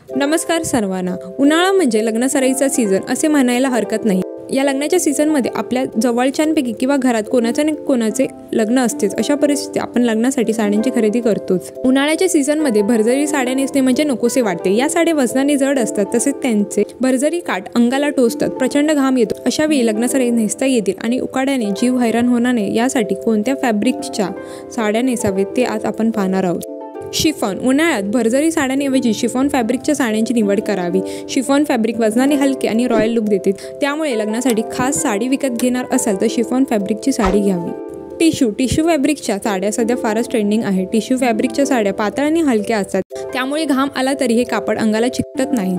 नमस्कार सर्वांना। उन्हाळा म्हणजे लग्नसराईचा सीझन असे म्हणायला हरकत नाही। या लग्नाच्या सीझनमध्ये आपल्या जवळच्यांपैकी किंवा घरात कोणाचे ना कोणाचे लग्न असतेच। अशा परिस्थितीत आपण लग्नासाठी साड्यांची खरेदी करतोच। उन्हाळ्याच्या सीझनमध्ये भरजरी साड्या नेसणे म्हणजे नकोसे वाटते। या साड्या वजनाने जड असतात, तसेच त्यांचे भरजरी काठ अंगाला टोचतात, प्रचंड घाम येतो। अशा वेळी लग्नासाडी नेसता येतील आणि उकाड्याने जीव हैराण होणार नाही यासाठी कोणत्या फॅब्रिकच्या साड्या नेसावेत ते आज आपण पाहणार आहोत। शिफॉन। उन्हाळ्यात भरजरी साड्यांऐवजी शिफॉन फॅब्रिकच्या साड्यांची निवड करावी। शिफॉन फॅब्रिक वजनाने हलके आणि रॉयल लुक देते, त्यामुळे लग्नासाठी खास साडी विकत घेणार असाल तर शिफॉन फॅब्रिकची साडी घ्यावी। टिश्यू फॅब्रिकच्या साड्या सध्या फारच ट्रेंडिंग आहे। टिश्यू फॅब्रिकच्या साड्या पातळ आणि हलक्या असतात, त्यामुळे घाम आला तरी हे कापड अंगाला चिकटत नाही।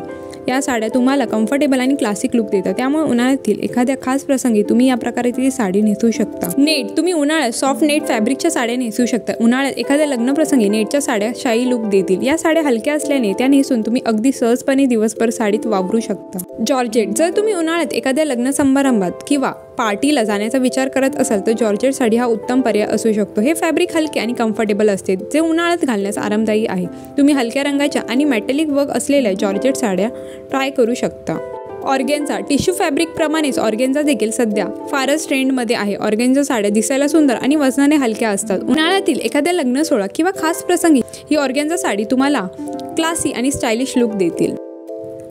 या साड्या तुम्हाला कम्फर्टेबल आणि क्लासिक लुक देतात, त्यामुळे उन्हाळ्यातील एखाद्या खास प्रसंगी तुम्ही या प्रकारची साडी नेसू शकता। नेट। तुम्ही उन्हाळ्यात सॉफ्ट नेट फॅब्रिकच्या साड्या नेसू शकता। उन्हाळ्यात एखाद्या लग्न प्रसंगी नेटच्या साड्या शाही लुक देतील। या साड्या हलक्या असल्याने त्या नेसून तुम्ही अगदी सहजपणे दिवसभर साडीत वावरू शकता। जॉर्जेट। जर तुम्ही उन्हाळ्यात एखाद्या लग्न समारंभात किंवा पार्टीला जाण्याचा विचार करत असाल तर जॉर्जेट साडी हा उत्तम पर्याय असू शकतो। हे फॅब्रिक हलके आणि कम्फर्टेबल असते, जे उन्हाळ्यात घालण्यास आरामदायी आहे। तुम्ही हलक्या रंगाच्या आणि मेटॅलिक वर्क असलेल्या जॉर्जेट साड्या ट्राय करू शकता। ऑर्गेन्झा। टिश्यू फॅब्रिक प्रमाणेच ऑर्गेन्झा देखील सध्या फारच ट्रेंडमध्ये आहे। ऑर्गेन्झा साड्या दिसायला सुंदर आणि वजनाने हलक्या असतात। उन्हाळ्यातील एखाद्या लग्न सोहळा किंवा खास प्रसंगी ही ऑर्गेन्झा साडी तुम्हाला क्लासी आणि स्टायलिश लुक देतील।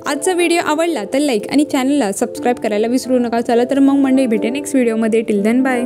आजचा व्हिडिओ आवडला तर लाईक आणि चॅनलला सबस्क्राईब करायला विसरू नका। चला तर मग मंडळी, भेटेन नेक्स्ट व्हिडिओमध्ये। Till then bye.